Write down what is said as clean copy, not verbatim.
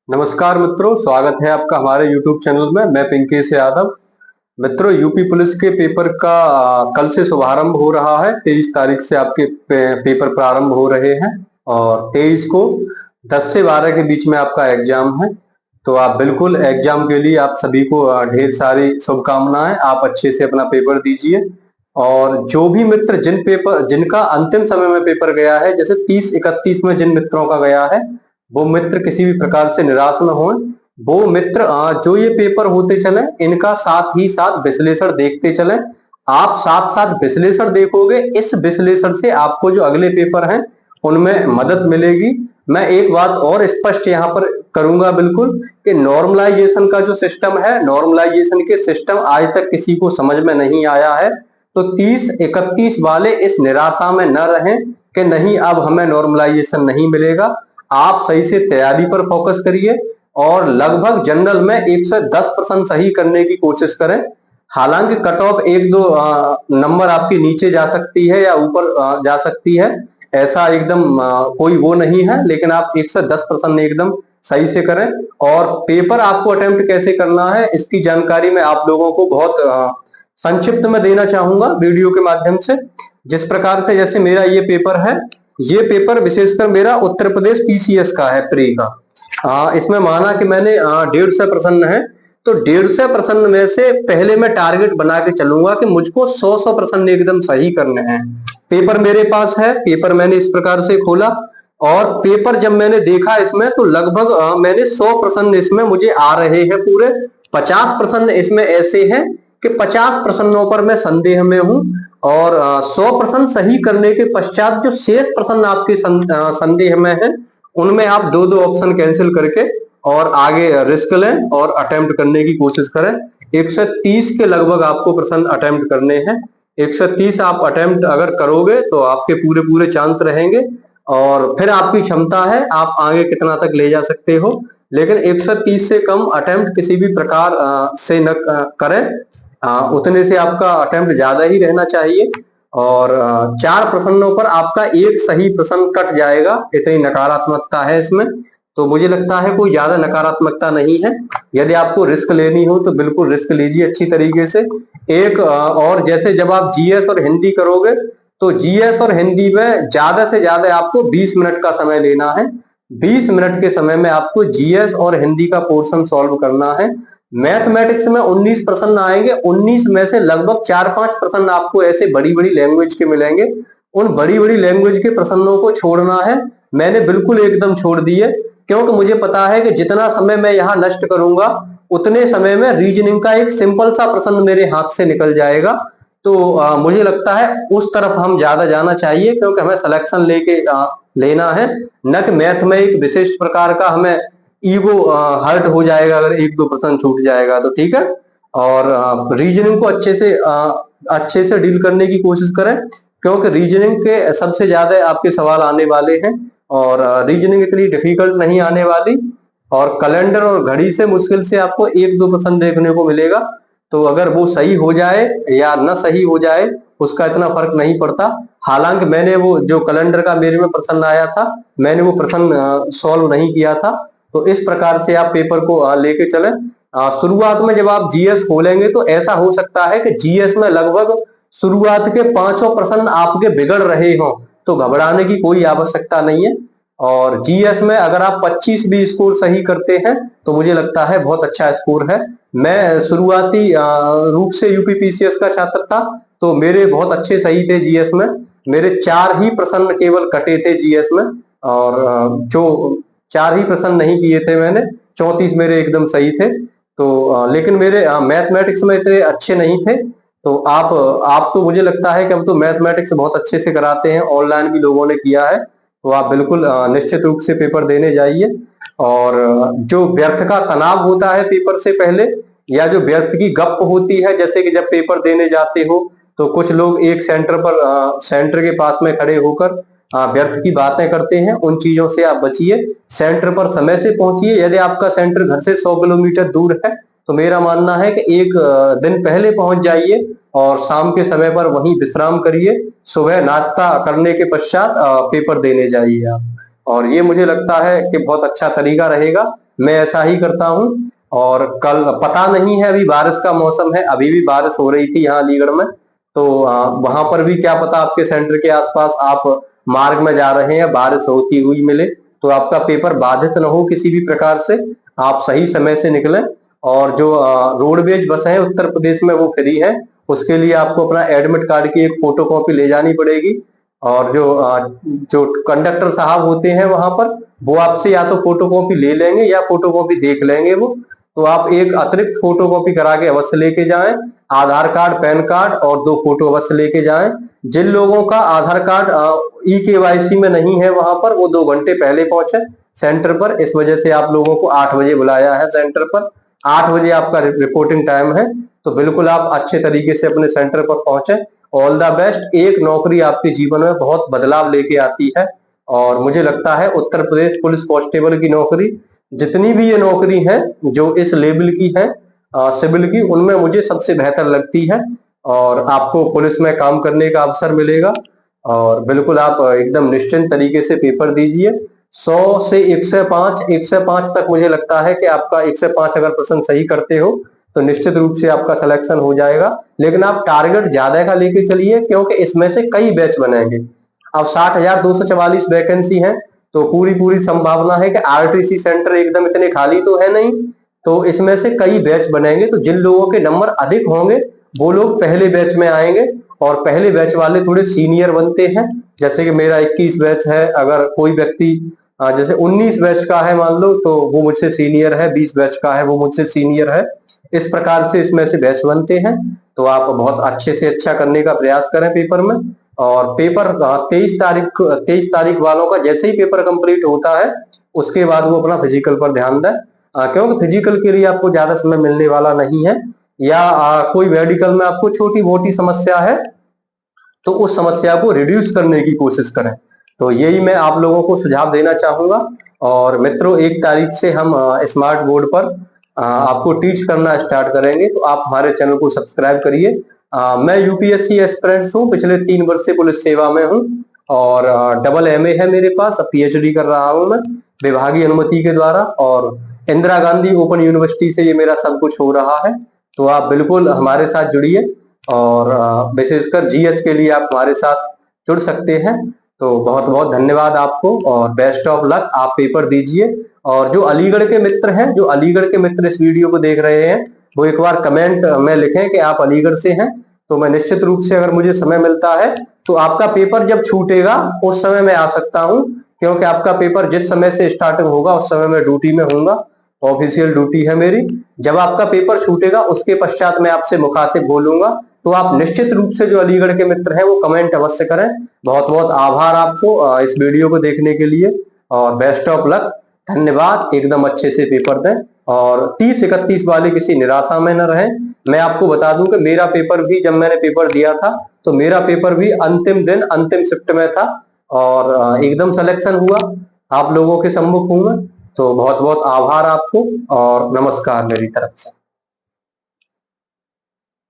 नमस्कार मित्रों, स्वागत है आपका हमारे YouTube चैनल में। मैं पिंकेश यादव। मित्रों, यूपी पुलिस के पेपर का कल से शुभारंभ हो रहा है। 23 तारीख से आपके पेपर प्रारंभ हो रहे हैं और 23 को 10 से 12 के बीच में आपका एग्जाम है। तो आप बिल्कुल एग्जाम के लिए आप सभी को ढेर सारी शुभकामनाएं। आप अच्छे से अपना पेपर दीजिए और जो भी मित्र जिनका अंतिम समय में पेपर गया है, जैसे 30-31 में जिन मित्रों का गया है, वो मित्र किसी भी प्रकार से निराश न हो। वो मित्र जो ये पेपर होते चले, इनका साथ ही साथ विश्लेषण देखते चले। आप साथ साथ विश्लेषण देखोगे, इस विश्लेषण से आपको जो अगले पेपर हैं उनमें मदद मिलेगी। मैं एक बात और स्पष्ट यहाँ पर करूंगा बिल्कुल कि नॉर्मलाइजेशन का जो सिस्टम है, नॉर्मलाइजेशन के सिस्टम आज तक किसी को समझ में नहीं आया है। तो 30-31 वाले इस निराशा में न रहें कि नहीं अब हमें नॉर्मलाइजेशन नहीं मिलेगा। आप सही से तैयारी पर फोकस करिए और लगभग जनरल में 110% सही करने की कोशिश करें। हालांकि कट ऑफ एक दो नंबर आपकी नीचे जा सकती है या ऊपर जा सकती है, ऐसा एकदम कोई वो नहीं है, लेकिन आप 110% एकदम सही से करें। और पेपर आपको अटेम्प्ट कैसे करना है इसकी जानकारी मैं आप लोगों को बहुत संक्षिप्त में देना चाहूंगा वीडियो के माध्यम से। जिस प्रकार से जैसे मेरा ये पेपर है, ये पेपर विशेषकर मेरा उत्तर प्रदेश पीसीएस का है, प्री का। इसमें माना कि मैंने 150 प्रश्न है, तो 150 प्रश्न में से पहले मैं टारगेट बना के चलूंगा कि मुझको 100 प्रश्न एकदम सही करने हैं। पेपर मेरे पास है, पेपर मैंने इस प्रकार से खोला और पेपर जब मैंने देखा इसमें, तो लगभग मैंने 100 प्रश्न इसमें मुझे आ रहे हैं पूरे। 50 प्रश्न इसमें ऐसे हैं कि 50 प्रश्नों पर मैं संदेह में हूं और 100 प्रश्न सही करने के पश्चात जो शेष प्रश्न आपके संदेह में है, उनमें आप दो दो ऑप्शन कैंसिल करके और आगे रिस्क लें और अटेम्प्ट करने की कोशिश करें। 130 के लगभग आपको प्रश्न अटेम्प्ट करने हैं। 130 आप अटेम्प्ट अगर करोगे तो आपके पूरे पूरे चांस रहेंगे और फिर आपकी क्षमता है आप आगे कितना तक ले जा सकते हो। लेकिन 130 से कम अटेम्प्ट किसी भी प्रकार से न करें। उतने से आपका अटेम्प्ट ज्यादा ही रहना चाहिए और 4 प्रश्नों पर आपका एक सही प्रश्न कट जाएगा, इतनी नकारात्मकता है इसमें। तो मुझे लगता है कोई ज्यादा नकारात्मकता नहीं है। यदि आपको रिस्क लेनी हो तो बिल्कुल रिस्क लीजिए अच्छी तरीके से। एक और जैसे जब आप जीएस और हिंदी करोगे, तो जीएस और हिंदी में ज्यादा से ज्यादा आपको 20 मिनट का समय लेना है। 20 मिनट के समय में आपको जीएस और हिंदी का पोर्शन सॉल्व करना है। मैथमेटिक्स में 19 प्रश्न आएंगे, 19 में से लगभग 4-5 प्रश्न आपको ऐसे बड़ी बड़ी लैंग्वेज के मिलेंगे। उन बड़ी बड़ी लैंग्वेज के प्रश्नों को छोड़ना है। मैंने बिल्कुल एकदम छोड़ दिए, क्योंकि मुझे पता है कि जितना समय मैं यहाँ नष्ट करूंगा उतने समय में रीजनिंग का एक सिंपल सा प्रश्न मेरे हाथ से निकल जाएगा। तो मुझे लगता है उस तरफ हम ज्यादा जाना चाहिए, क्योंकि हमें सिलेक्शन लेना है, न कि मैथ में एक विशिष्ट प्रकार का हमें ईगो हर्ट हो जाएगा अगर एक दो प्रश्न छूट जाएगा तो। ठीक है। और रीजनिंग को अच्छे से डील करने की कोशिश करें, क्योंकि रीजनिंग के सबसे ज्यादा आपके सवाल आने वाले हैं और रीजनिंग इतनी डिफिकल्ट नहीं आने वाली। और कैलेंडर और घड़ी से मुश्किल से आपको एक दो प्रश्न देखने को मिलेगा। तो अगर वो सही हो जाए या न सही हो जाए उसका इतना फर्क नहीं पड़ता। हालांकि मैंने वो जो कैलेंडर का मेरे में प्रश्न आया था, मैंने वो प्रश्न सॉल्व नहीं किया था। तो इस प्रकार से आप पेपर को लेके चलें। शुरुआत में जब आप जीएस खोलेंगे तो ऐसा हो सकता है कि जीएस में लगभग शुरुआत के 5 प्रश्न आपके बिगड़ रहे हो, तो घबराने की कोई आवश्यकता नहीं है। और जीएस में अगर आप 25 भी स्कोर सही करते हैं तो मुझे लगता है बहुत अच्छा स्कोर है। मैं शुरुआती रूप से यूपीपीसीएस का छात्र था, तो मेरे बहुत अच्छे सही थे जीएस में। मेरे 4 ही प्रश्न केवल कटे थे जीएस में और जो 4 ही प्रश्न नहीं किए थे मैंने, 34 मेरे एकदम सही थे। तो लेकिन मेरे मैथमेटिक्स में इतने अच्छे नहीं थे। तो आप तो मुझे लगता है कि अब तो मैथमेटिक्स बहुत अच्छे से कराते हैं, ऑनलाइन भी लोगों ने किया है। तो आप बिल्कुल निश्चित रूप से पेपर देने जाइए। और जो व्यर्थ का तनाव होता है पेपर से पहले, या जो व्यर्थ की गप होती है, जैसे कि जब पेपर देने जाते हो तो कुछ लोग एक सेंटर के पास में खड़े होकर व्यर्थ की बातें करते हैं, उन चीजों से आप बचिए। सेंटर पर समय से पहुंचिए। यदि आपका सेंटर घर से 100 किलोमीटर दूर है तो मेरा मानना है कि एक दिन पहले पहुंच जाइए और शाम के समय पर वहीं विश्राम करिए। सुबह नाश्ता करने के पश्चात पेपर देने जाइए आप। और ये मुझे लगता है कि बहुत अच्छा तरीका रहेगा। मैं ऐसा ही करता हूँ। और कल पता नहीं है, अभी बारिश का मौसम है, अभी भी बारिश हो रही थी यहाँ अलीगढ़ में, तो वहां पर भी क्या पता आपके सेंटर के आसपास आप मार्ग में जा रहे हैं, बारिश होती हुई मिले, तो आपका पेपर बाधित न हो किसी भी प्रकार से, आप सही समय से निकलें। और जो रोडवेज बस है उत्तर प्रदेश में वो फ्री है, उसके लिए आपको अपना एडमिट कार्ड की एक फोटोकॉपी ले जानी पड़ेगी। और जो कंडक्टर साहब होते हैं वहां पर, वो आपसे या तो फोटोकॉपी ले लेंगे या फोटोकॉपी देख लेंगे वो, तो आप एक अतिरिक्त फोटोकॉपी करा के अवश्य लेके जाएं। आधार कार्ड, पैन कार्ड और 2 फोटो अवश्य लेके जाएं। जिन लोगों का आधार कार्ड ई-केवाईसी में नहीं है वहां पर, वो 2 घंटे पहले पहुंचे सेंटर पर। इस वजह से आप लोगों को 8 बजे बुलाया है सेंटर पर, 8 बजे आपका रिपोर्टिंग टाइम है, तो बिल्कुल आप अच्छे तरीके से अपने सेंटर पर पहुंचे। All the best. एक नौकरी आपके जीवन में बहुत बदलाव लेके आती है, और मुझे लगता है उत्तर प्रदेश पुलिस कांस्टेबल की नौकरी, जितनी भी ये नौकरी है जो इस लेवल की है सिविल की, उनमें मुझे सबसे बेहतर लगती है। और आपको पुलिस में काम करने का अवसर मिलेगा, और बिल्कुल आप एकदम निश्चिंत तरीके से पेपर दीजिए। 100 से 105 तक मुझे लगता है कि आपका 105 अगर प्रश्न सही करते हो तो निश्चित रूप से आपका सिलेक्शन हो जाएगा। लेकिन आप टारगेट ज्यादा का लेके चलिए, क्योंकि इसमें से कई बैच बनेंगे। अब 60,244 वैकेंसी है, तो पूरी पूरी संभावना है कि आरटीसी सेंटर एकदम इतने खाली तो है नहीं, तो इसमें से कई बैच बनेंगे। तो जिन लोगों के नंबर अधिक होंगे वो लोग पहले बैच में आएंगे, और पहले बैच वाले थोड़े सीनियर बनते हैं। जैसे कि मेरा 21 बैच है, अगर कोई व्यक्ति जैसे 19 बैच का है मान लो, तो वो मुझसे सीनियर है, 20 बैच का है वो मुझसे सीनियर है। इस प्रकार से इसमें से बैच बनते हैं। तो आप बहुत अच्छे से अच्छा करने का प्रयास करें पेपर में। और पेपर 23 तारीख वालों का जैसे ही पेपर कंप्लीट होता है, उसके बाद वो अपना फिजिकल पर ध्यान दें, क्योंकि फिजिकल के लिए आपको ज्यादा समय मिलने वाला नहीं है। या कोई मेडिकल में आपको छोटी मोटी समस्या है, तो उस समस्या को रिड्यूस करने की कोशिश करें। तो यही मैं आप लोगों को सुझाव देना चाहूंगा। और मित्रों, 1 तारीख से हम स्मार्ट बोर्ड पर आपको टीच करना स्टार्ट करेंगे, तो आप हमारे चैनल को सब्सक्राइब करिए। मैं यूपीएससी एस्पिरेंट हूँ, पिछले 3 वर्ष से पुलिस सेवा में हूँ, और डबल एमए है मेरे पास, अब पीएचडी कर रहा हूँ मैं विभागीय अनुमति के द्वारा, और इंदिरा गांधी ओपन यूनिवर्सिटी से ये मेरा सब कुछ हो रहा है। तो आप बिल्कुल हमारे साथ जुड़िए, और विशेषकर जीएस के लिए आप हमारे साथ जुड़ सकते हैं। तो बहुत बहुत धन्यवाद आपको, और बेस्ट ऑफ लक। आप पेपर दीजिए। और जो अलीगढ़ के मित्र हैं, जो अलीगढ़ के मित्र इस वीडियो को देख रहे हैं, वो एक बार कमेंट में लिखें कि आप अलीगढ़ से हैं, तो मैं निश्चित रूप से, अगर मुझे समय मिलता है, तो आपका पेपर जब छूटेगा उस समय मैं आ सकता हूं, क्योंकि आपका पेपर जिस समय से स्टार्टिंग होगा उस समय मैं ड्यूटी में होऊंगा, ऑफिशियल ड्यूटी है मेरी। जब आपका पेपर छूटेगा उसके पश्चात मैं आपसे मुखातिब बोलूंगा। तो आप निश्चित रूप से, जो अलीगढ़ के मित्र हैं, वो कमेंट अवश्य करें। बहुत बहुत आभार आपको इस वीडियो को देखने के लिए, और बेस्ट ऑफ लक। धन्यवाद। एकदम अच्छे से पेपर दें, और 30-31 वाले किसी निराशा में न रहें। मैं आपको बता दूं कि मेरा पेपर भी, जब मैंने पेपर दिया था, तो मेरा पेपर भी अंतिम दिन अंतिम शिफ्ट में था, और एकदम सिलेक्शन हुआ। आप लोगों के सम्मुख हूं मैं। तो बहुत बहुत आभार आपको, और नमस्कार मेरी तरफ से।